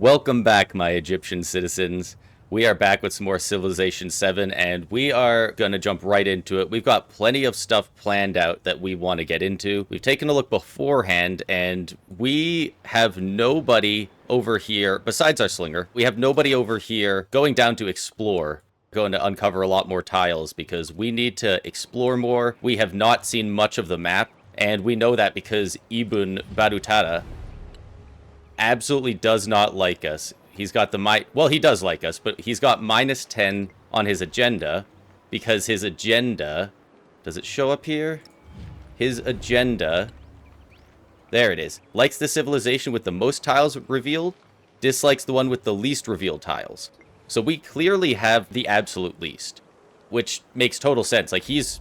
Welcome back, my Egyptian citizens. We are back with some more Civilization 7, and we are going to jump right into it. We've got plenty of stuff planned out that we want to get into. We've taken a look beforehand, and we have nobody over here, besides our slinger, we have nobody over here going down to explore, going to uncover a lot more tiles, because we need to explore more. We have not seen much of the map, and we know that because Ibn Battuta absolutely does not like us. He's got the well, he does like us, but he's got -10 on his agenda because his agenda, does it show up here? His agenda, there it is, likes the civilization with the most tiles revealed, dislikes the one with the least revealed tiles. So we clearly have the absolute least, which makes total sense. Like he's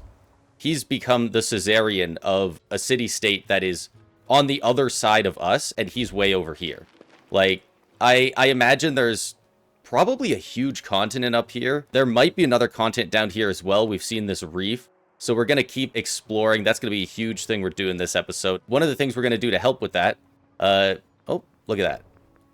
become the Caesarian of a city-state that is on the other side of us, and he's way over here. Like, I imagine there's probably a huge continent up here. There might be another continent down here as well. We've seen this reef. So we're going to keep exploring. That's going to be a huge thing we're doing this episode. One of the things we're going to do to help with that, oh, look at that.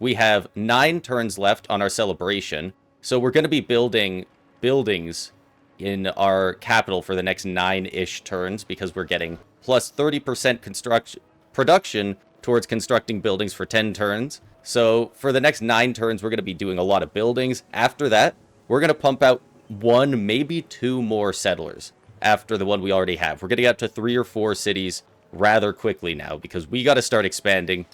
We have 9 turns left on our celebration. So we're going to be building buildings in our capital for the next 9-ish turns because we're getting plus 30% production towards constructing buildings for 10 turns. So for the next 9 turns, we're going to be doing a lot of buildings. After that, we're going to pump out 1, maybe 2 more settlers after the one we already have. We're going to get up to 3 or 4 cities rather quickly now because we got to start expanding.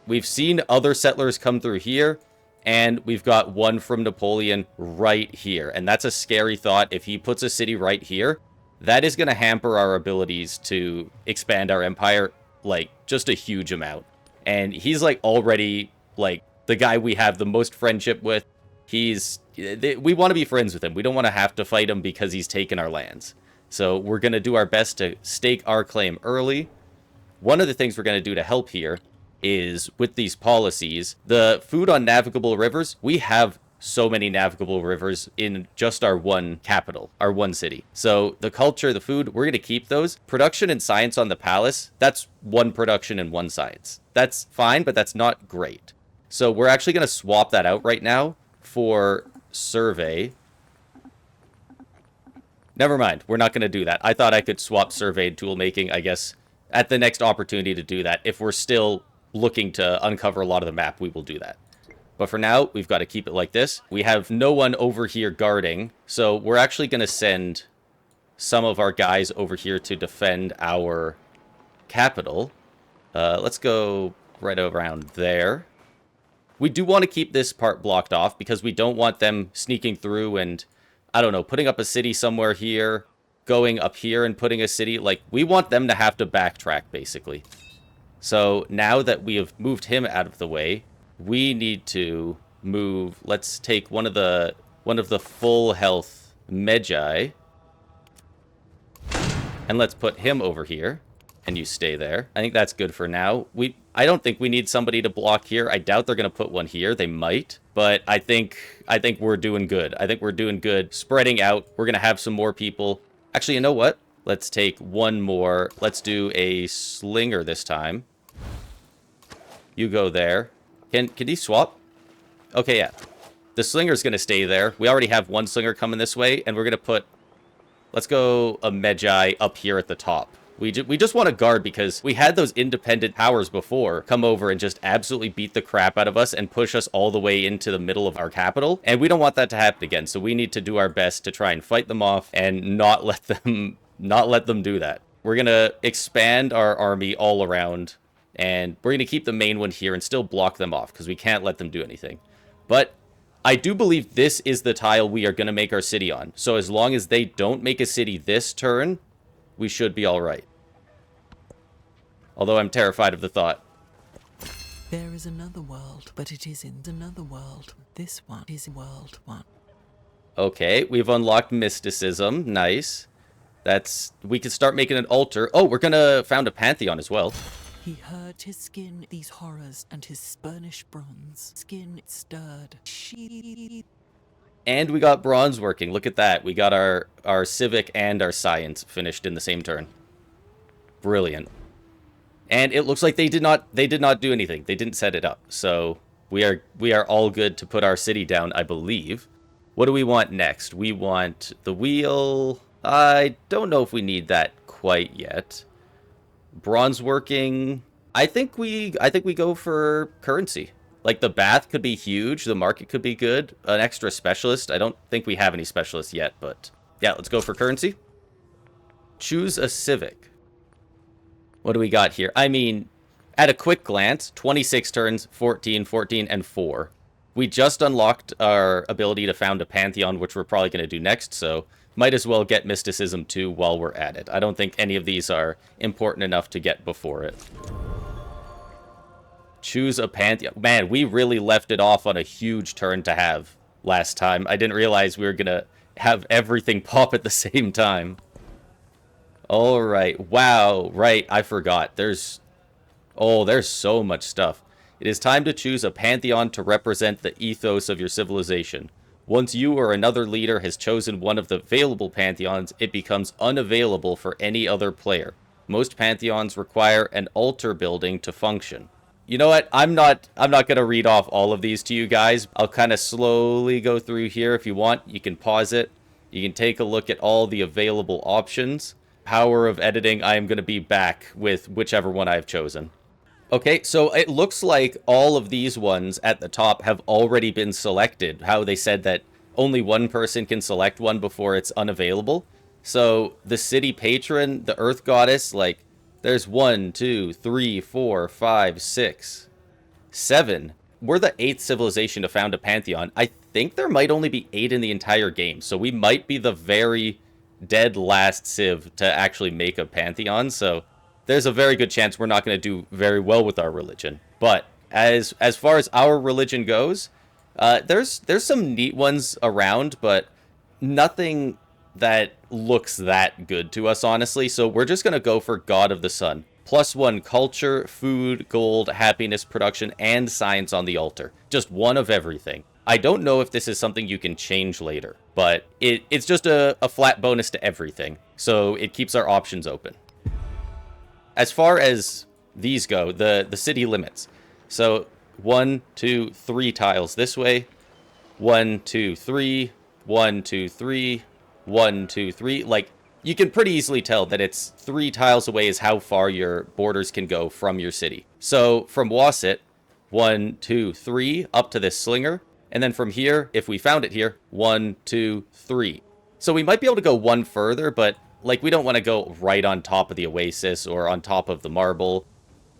We've seen other settlers come through here, and we've got one from Napoleon right here. And that's a scary thought. If he puts a city right here, that is going to hamper our abilities to expand our empire, like, just a huge amount. And he's, like, already, like, the guy we have the most friendship with. We want to be friends with him. We don't want to have to fight him because he's taken our lands. So we're going to do our best to stake our claim early. One of the things we're going to do to help here is, with these policies, the food on navigable rivers, we have so many navigable rivers in just our one capital, our one city. So the culture, the food, we're going to keep those. Production and science on the palace, that's 1 production and 1 science. That's fine, but that's not great. So we're actually going to swap that out right now for survey. Never mind, we're not going to do that. I thought I could swap survey and tool making, I guess, at the next opportunity to do that. If we're still looking to uncover a lot of the map, we will do that. But for now, we've got to keep it like this. We have no one over here guarding, so we're actually going to send some of our guys over here to defend our capital. Let's go right around there. We do want to keep this part blocked off because we don't want them sneaking through and, I don't know, putting up a city somewhere here, going up here and putting a city. Like, we want them to have to backtrack, basically. So now that we have moved him out of the way, we need to move. Let's take one of the full health Magi, and let's put him over here, and you stay there. I think that's good for now. I don't think we need somebody to block here. I doubt they're going to put one here. They might, but I think we're doing good. I think we're doing good. Spreading out. We're going to have some more people. Actually, you know what? Let's take one more. Let's do a slinger this time. You go there. Can he swap? Okay, yeah. The slinger's going to stay there. We already have 1 slinger coming this way, and we're going to put... Let's go a Magi up here at the top. We just want to guard because we had those independent powers before come over and just absolutely beat the crap out of us and push us all the way into the middle of our capital. And we don't want that to happen again, so we need to do our best to try and fight them off and not let them do that. We're going to expand our army all around, and we're going to keep the main one here and still block them off because we can't let them do anything. But I do believe this is the tile we are going to make our city on. So as long as they don't make a city this turn, we should be all right. Although I'm terrified of the thought. There is another world, but it is in another world. This one is world 1. Okay, we've unlocked mysticism. Nice. We can start making an altar. Oh, we're going to found a pantheon as well. He heard his skin, these horrors, and his burnished bronze. Skin stirred. And we got bronze working. Look at that. We got our civic and our science finished in the same turn. Brilliant. And it looks like they did not do anything. They didn't set it up. So We are all good to put our city down, I believe. What do we want next? We want the wheel. I don't know if we need that quite yet. Bronze working. I think we go for currency. Like the bath could be huge, the market could be good, an extra specialist. I don't think we have any specialists yet, but yeah, let's go for currency. Choose a civic. What do we got here? I mean, at a quick glance, 26 turns, 14, 14, and 4. We just unlocked our ability to found a pantheon, which we're probably going to do next, so might as well get mysticism too while we're at it. I don't think any of these are important enough to get before it. Choose a pantheon. Man, we really left it off on a huge turn to have last time. I didn't realize we were going to have everything pop at the same time. All right. Wow. Right. I forgot. There's so much stuff. It is time to choose a pantheon to represent the ethos of your civilization. Once you or another leader has chosen one of the available pantheons, it becomes unavailable for any other player. Most pantheons require an altar building to function. You know what? I'm not going to read off all of these to you guys. I'll kind of slowly go through here. If you want, you can pause it. You can take a look at all the available options. Power of editing, I am going to be back with whichever one I've chosen. Okay, so it looks like all of these ones at the top have already been selected. How they said that only one person can select one before it's unavailable. So the city patron, the earth goddess, like there's 1, 2, 3, 4, 5, 6, 7. We're the 8th civilization to found a pantheon. I think there might only be 8 in the entire game. So we might be the very dead last civ to actually make a pantheon. So there's a very good chance we're not going to do very well with our religion. But as far as our religion goes, there's some neat ones around, but nothing that looks that good to us, honestly. So we're just going to go for God of the Sun. +1 culture, food, gold, happiness, production, and science on the altar. Just one of everything. I don't know if this is something you can change later, but it's just a flat bonus to everything. So it keeps our options open. As far as these go, the city limits. So 1, 2, 3 tiles this way. 1, 2, 3. 1, 2, 3. 1, 2, 3. Like, you can pretty easily tell that it's 3 tiles away is how far your borders can go from your city. So from Wasset, 1, 2, 3 up to this slinger. And then from here, if we found it here, 1, 2, 3. So we might be able to go one further, but like we don't want to go right on top of the oasis or on top of the marble.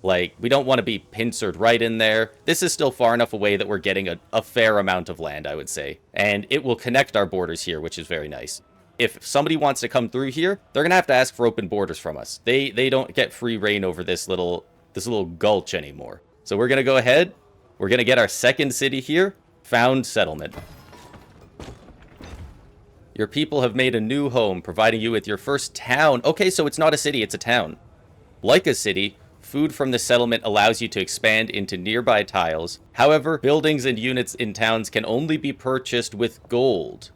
Like, we don't want to be pincered right in there. This is still far enough away that we're getting a fair amount of land, I would say. And it will connect our borders here, which is very nice. If somebody wants to come through here, they're going to have to ask for open borders from us. They don't get free reign over this little gulch anymore. So we're going to go ahead. We're going to get our second city here. Found settlement. Your people have made a new home, providing you with your first town. Okay, so it's not a city, it's a town. Like a city, food from the settlement allows you to expand into nearby tiles. However, buildings and units in towns can only be purchased with gold.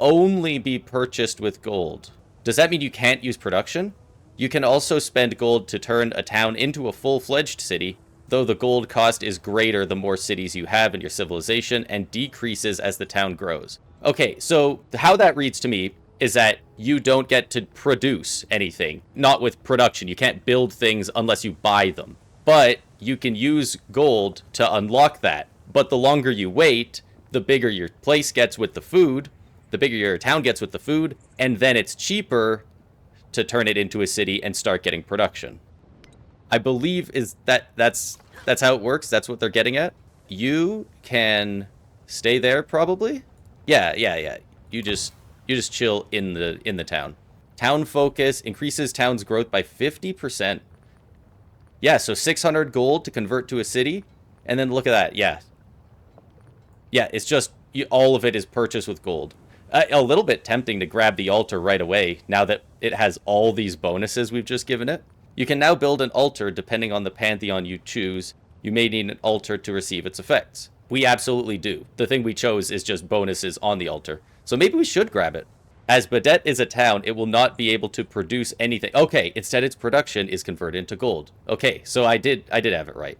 Only be purchased with gold. Does that mean you can't use production? You can also spend gold to turn a town into a full-fledged city, though the gold cost is greater the more cities you have in your civilization and decreases as the town grows. Okay, so how that reads to me is that you don't get to produce anything. Not with production. You can't build things unless you buy them. But you can use gold to unlock that. But the longer you wait, the bigger your place gets with the food, the bigger your town gets with the food, and then it's cheaper to turn it into a city and start getting production. I believe that's how it works. That's what they're getting at. You can stay there probably. Yeah. You just chill in the town. Town focus increases town's growth by 50%. Yeah, so 600 gold to convert to a city, and then look at that. Yeah, it's just all of it is purchased with gold. A little bit tempting to grab the altar right away now that it has all these bonuses we've just given it. You can now build an altar depending on the pantheon you choose. You may need an altar to receive its effects. We absolutely do. The thing we chose is just bonuses on the altar. So maybe we should grab it. As Badet is a town, it will not be able to produce anything. Okay, instead its production is converted into gold. Okay, so I did have it right.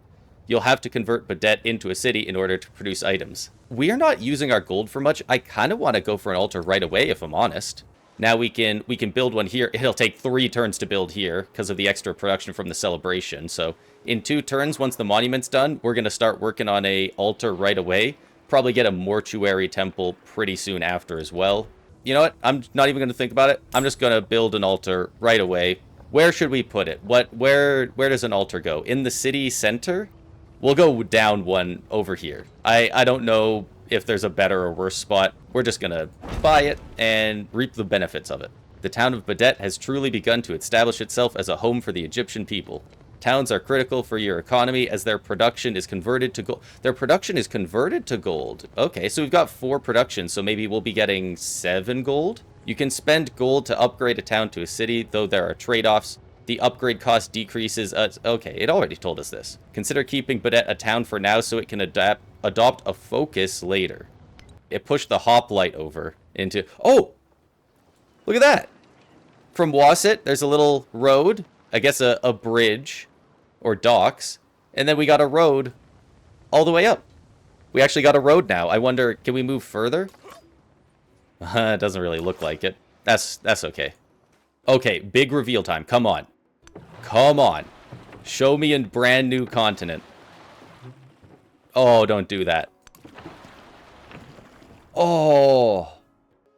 you'll have to convert Badet into a city in order to produce items. We are not using our gold for much. I kind of want to go for an altar right away, if I'm honest. Now we can build one here. It'll take 3 turns to build here because of the extra production from the celebration. So in 2 turns, once the monument's done, we're going to start working on a altar right away. Probably get a mortuary temple pretty soon after as well. You know what? I'm not even going to think about it. I'm just going to build an altar right away. Where should we put it? Where does an altar go? In the city center? We'll go down one over here. I don't know if there's a better or worse spot. We're just going to buy it and reap the benefits of it. The town of Badet has truly begun to establish itself as a home for the Egyptian people. Towns are critical for your economy as their production is converted to gold. Their production is converted to gold. Okay, so we've got 4 productions, so maybe we'll be getting 7 gold? You can spend gold to upgrade a town to a city, though there are trade-offs. The upgrade cost decreases. Okay, it already told us this. Consider keeping Badet a town for now so it can adopt a focus later. It pushed the hoplite over into... Oh! Look at that! From Wasset, there's a little road. I guess a bridge. Or docks. And then we got a road all the way up. We actually got a road now. I wonder, can we move further? It doesn't really look like it. That's okay. Okay, big reveal time. Come on. Come on. Show me a brand new continent. Oh, don't do that. Oh.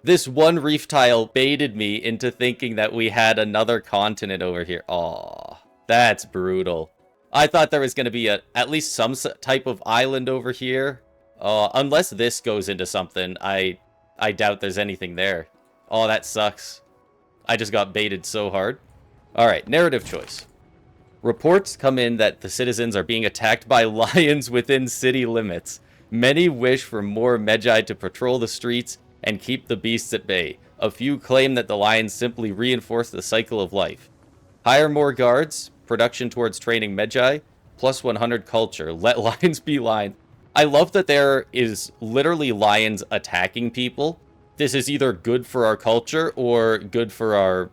This one reef tile baited me into thinking that we had another continent over here. Oh, that's brutal. I thought there was going to be at least some type of island over here. Unless this goes into something, I doubt there's anything there. Oh, that sucks. I just got baited so hard. Alright, narrative choice. Reports come in that the citizens are being attacked by lions within city limits. Many wish for more Magi to patrol the streets and keep the beasts at bay. A few claim that the lions simply reinforce the cycle of life. Hire more guards, production towards training Magi, plus 100 culture. Let lions be lions. I love that there is literally lions attacking people. This is either good for our culture or good for our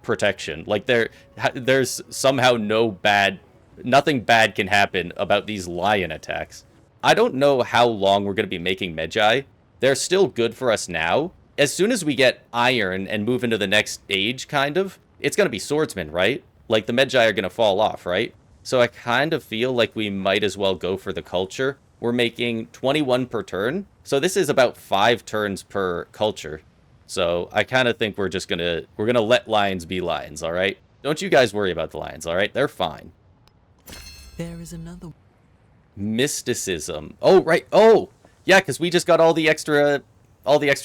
protection. Like there's somehow nothing bad can happen about these lion attacks. I don't know how long we're going to be making Magi. They're still good for us now. As soon as we get iron and move into the next age, kind of, it's going to be swordsmen, right? Like the Magi are going to fall off, right? So I kind of feel like we might as well go for the culture. We're making 21 per turn. So this is about 5 turns per culture. So I kind of think we're going to let lions be lions, all right? Don't you guys worry about the lions, all right? They're fine. There is another... Mysticism. Oh, right. Oh, yeah, because we just got all the extra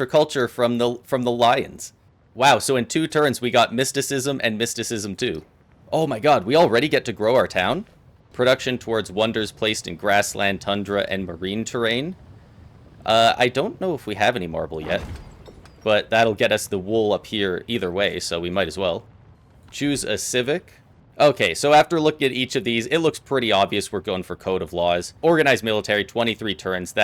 culture from the lions. Wow, so in 2 turns we got mysticism and mysticism too. Oh my god, we already get to grow our town? Production towards wonders placed in grassland, tundra, and marine terrain. I don't know if we have any marble yet, but that'll get us the wool up here either way, so we might as well. Choose a civic. Okay, so after looking at each of these, it looks pretty obvious we're going for Code of Laws. Organized military, 23 turns.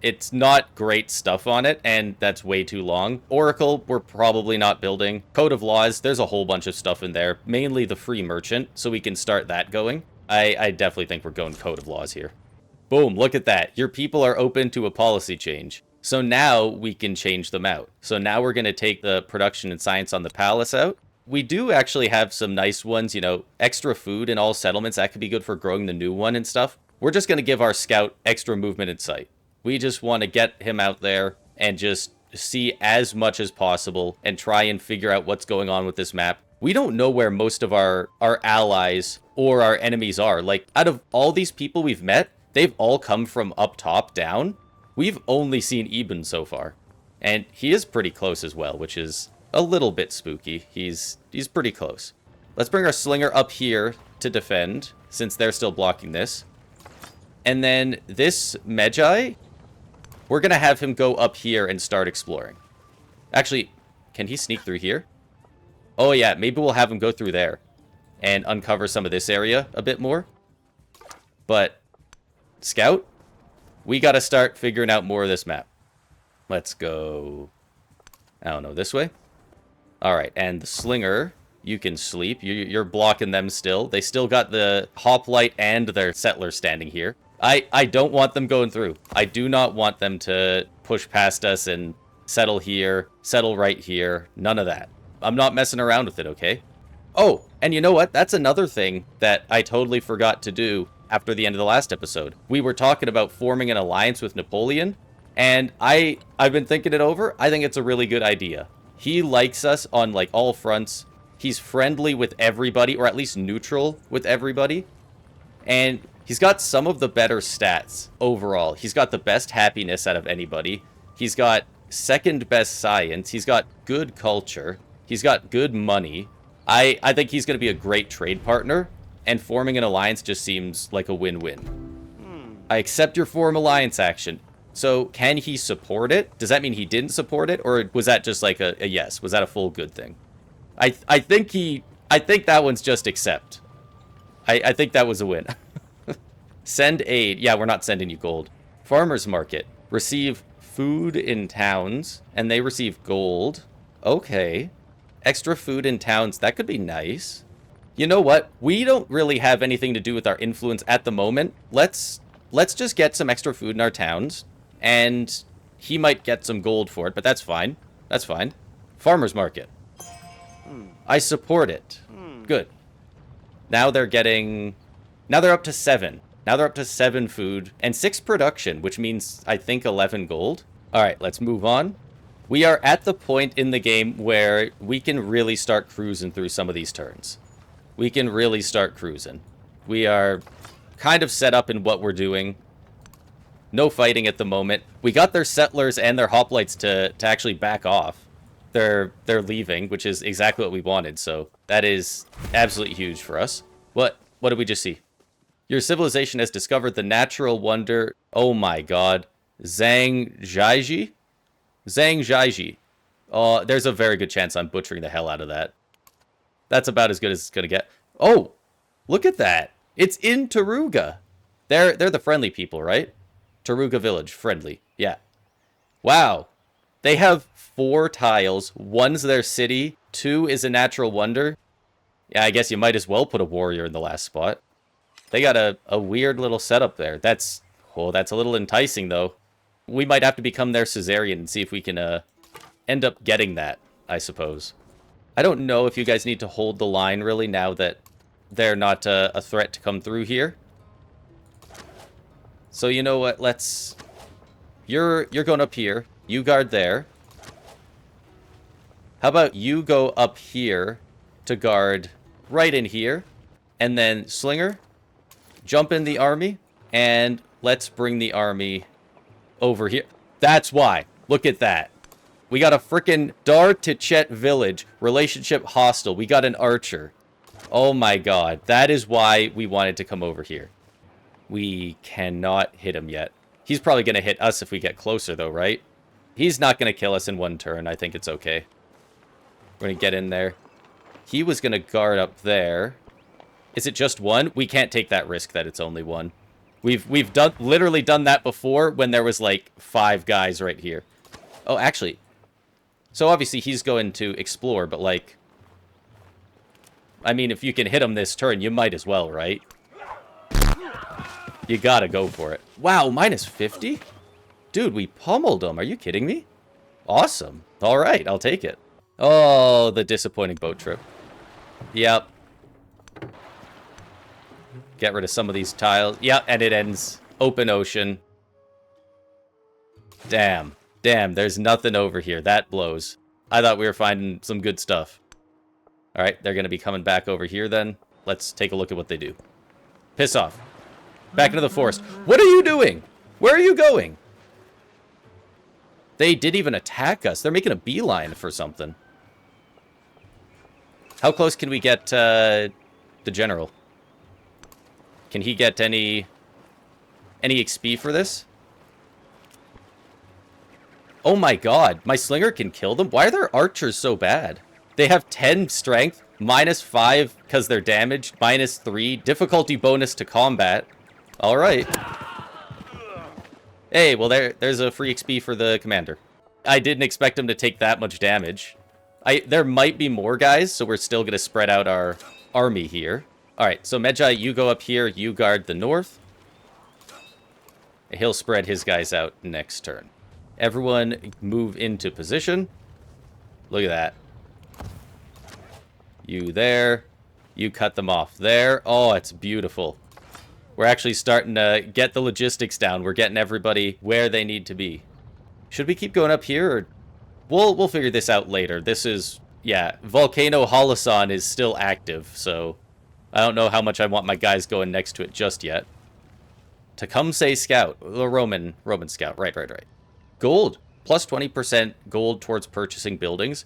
It's not great stuff on it, and that's way too long. Oracle, we're probably not building. Code of Laws, there's a whole bunch of stuff in there. Mainly the free merchant, so we can start that going. I definitely think we're going Code of Laws here. Boom, look at that. Your people are open to a policy change. So now we can change them out. So now we're going to take the production and science on the palace out. We do actually have some nice ones, you know, extra food in all settlements. That could be good for growing the new one and stuff. We're just going to give our scout extra movement in sight. We just want to get him out there and just see as much as possible and try and figure out what's going on with this map. We don't know where most of our allies or our enemies are. Like, out of all these people we've met, they've all come from up top down. We've only seen Eben so far. And he is pretty close as well, which is a little bit spooky. He's pretty close. Let's bring our slinger up here to defend, since they're still blocking this. And then this Magi, we're going to have him go up here and start exploring. Actually, can he sneak through here? Oh yeah, maybe we'll have him go through there and uncover some of this area a bit more. But, Scout, we got to start figuring out more of this map. Let's go, I don't know, this way? Alright, and the slinger, You can sleep. You're blocking them still. They still got the hoplite and their settler standing here. I don't want them going through. I do not want them to push past us and settle here, settle right here. None of that. I'm not messing around with it, okay? Oh, and you know what? That's another thing that I totally forgot to do after the end of the last episode. We were talking about forming an alliance with Napoleon, and I've been thinking it over. I think it's a really good idea. He likes us on, like, all fronts. He's friendly with everybody, or at least neutral with everybody. And he's got some of the better stats overall. He's got the best happiness out of anybody. He's got second best science. He's got good culture. He's got good money. I think he's going to be a great trade partner, and forming an alliance just seems like a win-win. I accept your form alliance action. So, can he support it? Does that mean he didn't support it, or was that just like a yes? Was that a full good thing? I think that one's just accept. I think that was a win. Send aid. Yeah, we're not sending you gold. Farmer's market. Receive food in towns, and they receive gold. Okay. Extra food in towns. That could be nice. You know what? We don't really have anything to do with our influence at the moment. Let's just get some extra food in our towns, and he might get some gold for it, but that's fine. That's fine. Farmer's market. I support it. Good. Now they're up to 7. Now they're up to 7 food and 6 production, which means, I think, 11 gold. All right, let's move on. We are at the point in the game where we can really start cruising through some of these turns. We can really start cruising. We are kind of set up in what we're doing. No fighting at the moment. We got their settlers and their hoplites to actually back off. They're leaving, which is exactly what we wanted, so that is absolutely huge for us. What did we just see? Your civilization has discovered the natural wonder. Oh my god. Zhang Zhaiji? Zhang Zhaiji. Oh, there's a very good chance I'm butchering the hell out of that. That's about as good as it's gonna get. Oh, look at that. It's in Taruga. They're the friendly people, right? Taruga village, friendly. Yeah. Wow. They have 4 tiles. 1's their city. 2 is a natural wonder. Yeah, I guess you might as well put a warrior in the last spot. They got a weird little setup there. That's a little enticing, though. We might have to become their Caesarian and see if we can end up getting that, I suppose. I don't know if you guys need to hold the line, really, now that they're not a threat to come through here. So, you know what? You're going up here. You guard there. How about you go up here to guard right in here. And then Slinger, jump in the army. And let's bring the army over here. That's why. Look at that. We got a frickin' Dar Tichet village. Relationship hostile. We got an archer. Oh my god. That is why we wanted to come over here. We cannot hit him yet. He's probably going to hit us if we get closer, though, right? He's not going to kill us in one turn. I think it's okay. We're going to get in there. He was going to guard up there. Is it just one? We can't take that risk that it's only one. We've literally done that before when there was, like, 5 guys right here. Oh, actually. So, obviously, he's going to explore, but, like... I mean, if you can hit him this turn, you might as well, right? You gotta go for it. Wow, minus 50? Dude, we pummeled him. Are you kidding me? Awesome. All right, I'll take it. Oh, the disappointing boat trip. Yep. Get rid of some of these tiles. Yep, and it ends. Open ocean. Damn. Damn, there's nothing over here. That blows. I thought we were finding some good stuff. All right, they're going to be coming back over here then. Let's take a look at what they do. Piss off. Back into the forest. What are you doing? Where are you going? They did even attack us. They're making a beeline for something. How close can we get the general? Can he get any XP for this? Oh my god. My slinger can kill them? Why are their archers so bad? They have 10 strength, minus 5 because they're damaged, minus 3, difficulty bonus to combat. Alright. Hey, well there's a free XP for the commander. I didn't expect him to take that much damage. There might be more guys, so we're still going to spread out our army here. All right, so Medjai, you go up here. You guard the north. He'll spread his guys out next turn. Everyone move into position. Look at that. You there. You cut them off there. Oh, it's beautiful. We're actually starting to get the logistics down. We're getting everybody where they need to be. Should we keep going up here, or... We'll figure this out later. This is... Yeah, Volcano Holosan is still active, so... I don't know how much I want my guys going next to it just yet. Tecumseh Scout. The Roman Scout. Right. Gold. Plus 20% gold towards purchasing buildings.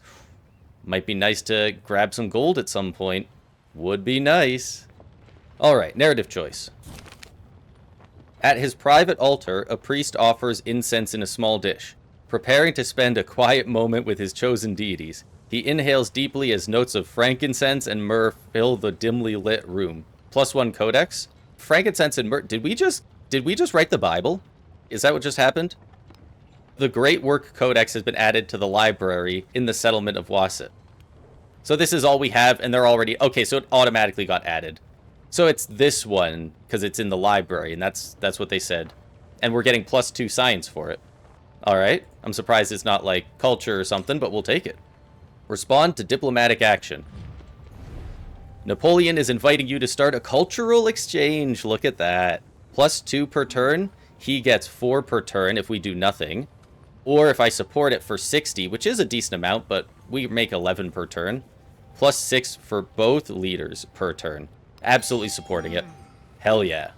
Might be nice to grab some gold at some point. Would be nice. Alright, narrative choice. At his private altar, a priest offers incense in a small dish. Preparing to spend a quiet moment with his chosen deities, he inhales deeply as notes of frankincense and myrrh fill the dimly lit room. +1 codex. Frankincense and myrrh. Did we just write the Bible? Is that what just happened? The Great Work Codex has been added to the library in the settlement of Wasit. So this is all we have, and they're already... Okay, so it automatically got added. So it's this one, because it's in the library, and that's what they said. And we're getting +2 science for it. Alright, I'm surprised it's not like culture or something, but we'll take it. Respond to diplomatic action. Napoleon is inviting you to start a cultural exchange. Look at that. +2 per turn. He gets 4 per turn if we do nothing. Or if I support it for 60, which is a decent amount, but we make 11 per turn. +6 for both leaders per turn. Absolutely supporting it. Hell yeah.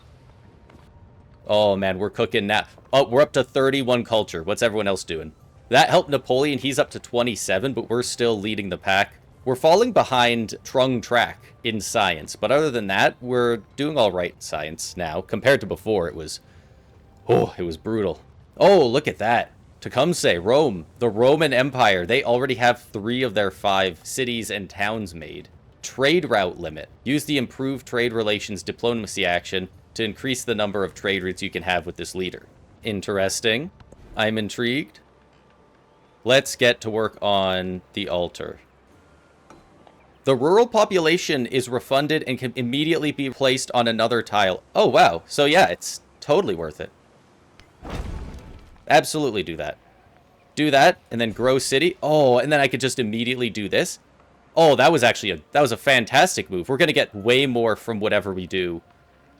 Oh man, we're cooking now. Oh, we're up to 31 culture. What's everyone else doing? That helped Napoleon. He's up to 27, but we're still leading the pack. We're falling behind Trung Track in science, but other than that, we're doing all right in science now. Compared to before, it was brutal. Oh, look at that. Tecumseh, Rome, the Roman Empire. They already have 3 of their 5 cities and towns made. Trade route limit. Use the improved trade relations diplomacy action to increase the number of trade routes you can have with this leader. Interesting. I'm intrigued. Let's get to work on the altar. The rural population is refunded and can immediately be placed on another tile. Oh, wow. So yeah, it's totally worth it. Absolutely do that. Do that, and then grow city. Oh, and then I could just immediately do this. Oh, that was actually a fantastic move. We're going to get way more from whatever we do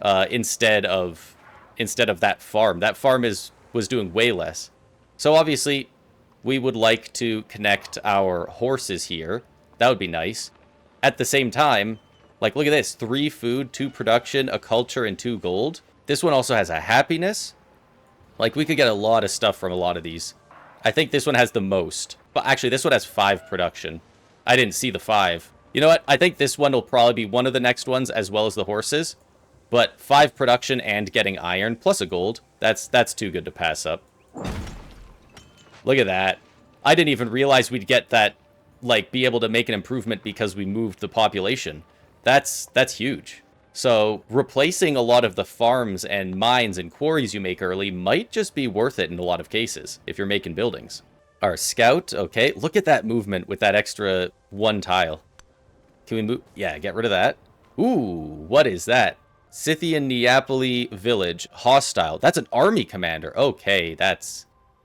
instead of that farm. That farm was doing way less. So obviously, we would like to connect our horses here. That would be nice. At the same time, like, look at this. 3 food, 2 production, a culture, and 2 gold. This one also has a happiness. Like, we could get a lot of stuff from a lot of these. I think this one has the most. But actually, this one has 5 production. I didn't see the 5. You know what? I think this one will probably be one of the next ones, as well as the horses. But 5 production and getting iron, plus a gold. That's too good to pass up. Look at that. I didn't even realize we'd get that, like, be able to make an improvement because we moved the population. That's huge. So, replacing a lot of the farms and mines and quarries you make early might just be worth it in a lot of cases, if you're making buildings. Our scout, okay. Look at that movement with that extra 1 tile. Can we move? Yeah, get rid of that. Ooh, what is that? Scythian Neapoli village, hostile. That's an army commander. Okay,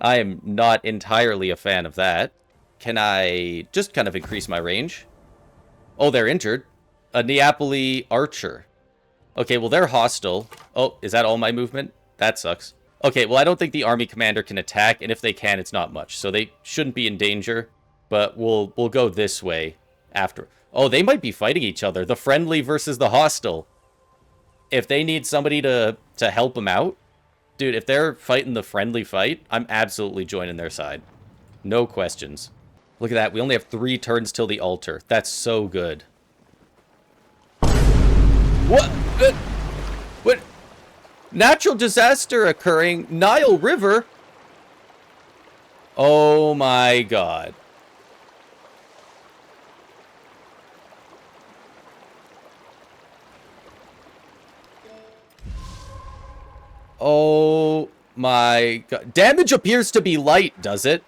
I am not entirely a fan of that. Can I just kind of increase my range? Oh, they're injured. A Neapoli archer. Okay, well, they're hostile. Oh, is that all my movement? That sucks. Okay, well, I don't think the army commander can attack, and if they can, it's not much. So they shouldn't be in danger, but we'll go this way after. Oh, they might be fighting each other. The friendly versus the hostile. If they need somebody to help them out, dude, if they're fighting the friendly fight, I'm absolutely joining their side. No questions. Look at that. We only have 3 turns till the altar. That's so good. What? What? Natural disaster occurring. Nile River? Oh my god. Oh my god. Damage appears to be light, does it?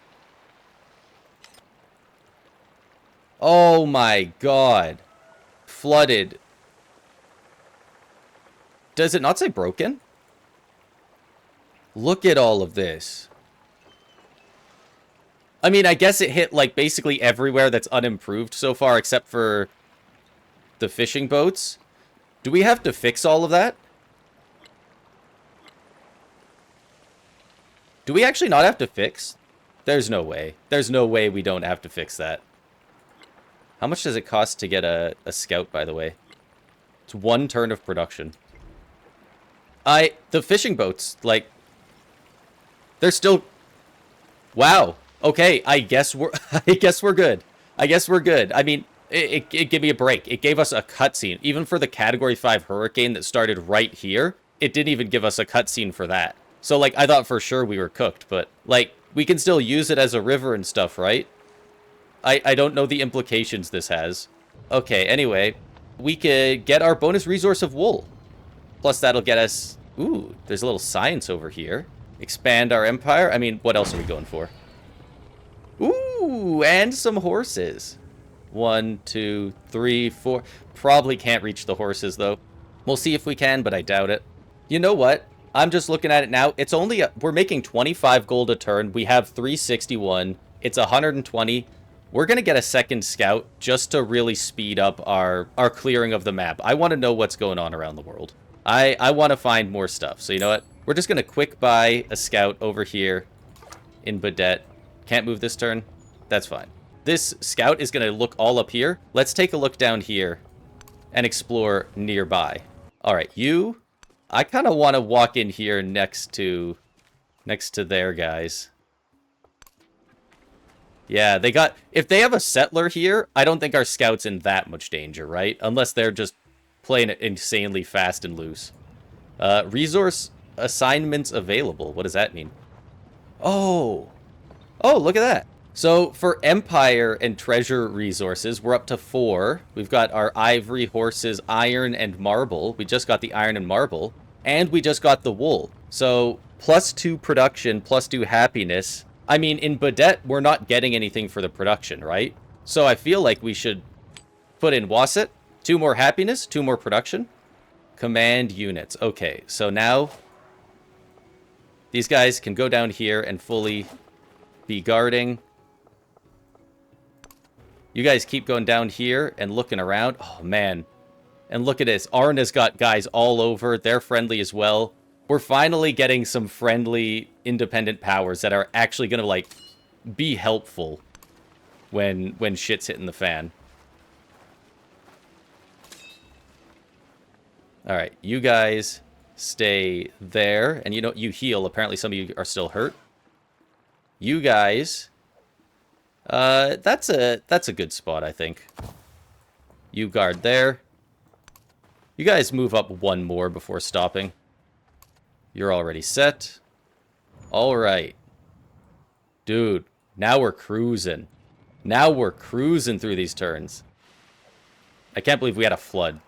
Oh my god. Flooded. Does it not say broken? Look at all of this. I mean, I guess it hit, like, basically everywhere that's unimproved so far, except for the fishing boats. Do we have to fix all of that? Do we actually not have to fix? There's no way. There's no way we don't have to fix that. How much does it cost to get a scout, by the way? It's 1 turn of production. The fishing boats, like, they're still... Wow. Okay, I guess we're good. I guess we're good. I mean, it gave me a break. It gave us a cutscene. Even for the Category 5 hurricane that started right here, it didn't even give us a cutscene for that. So, like, I thought for sure we were cooked, but, like, we can still use it as a river and stuff, right? I don't know the implications this has. Okay, anyway, we could get our bonus resource of wool. Plus, that'll get us... Ooh, there's a little science over here. Expand our empire. I mean, what else are we going for? Ooh, and some horses. 1, 2, 3, 4. Probably can't reach the horses, though. We'll see if we can, but I doubt it. You know what? I'm just looking at it now. It's only... we're making 25 gold a turn. We have 361. It's 120. We're going to get a second scout just to really speed up our clearing of the map. I want to know what's going on around the world. I want to find more stuff. So you know what? We're just going to quick buy a scout over here in Badet. Can't move this turn. That's fine. This scout is going to look all up here. Let's take a look down here and explore nearby. All right, you... I kind of want to walk in here next to their guys. Yeah, they got... If they have a settler here, I don't think our scout's in that much danger, right? Unless they're just playing it insanely fast and loose. Resource assignments available. What does that mean? Oh! Oh, look at that. So, for Empire and Treasure resources, we're up to 4. We've got our Ivory, Horses, Iron, and Marble. We just got the Iron and Marble. And we just got the Wool. So, +2 production, +2 happiness. I mean, in Badet, we're not getting anything for the production, right? So, I feel like we should put in Wasset. 2 more happiness, 2 more production. Command units. Okay, so now... these guys can go down here and fully be guarding. You guys keep going down here and looking around. Oh, man. And look at this. Arna's got guys all over. They're friendly as well. We're finally getting some friendly, independent powers that are actually going to, like, be helpful when shit's hitting the fan. Alright, you guys stay there. And, you know, you heal. Apparently some of you are still hurt. You guys... that's a good spot, I think. You guard there. You guys move up 1 more before stopping. You're already set. Alright. Dude, now we're cruising. Now we're cruising through these turns. I can't believe we had a flood.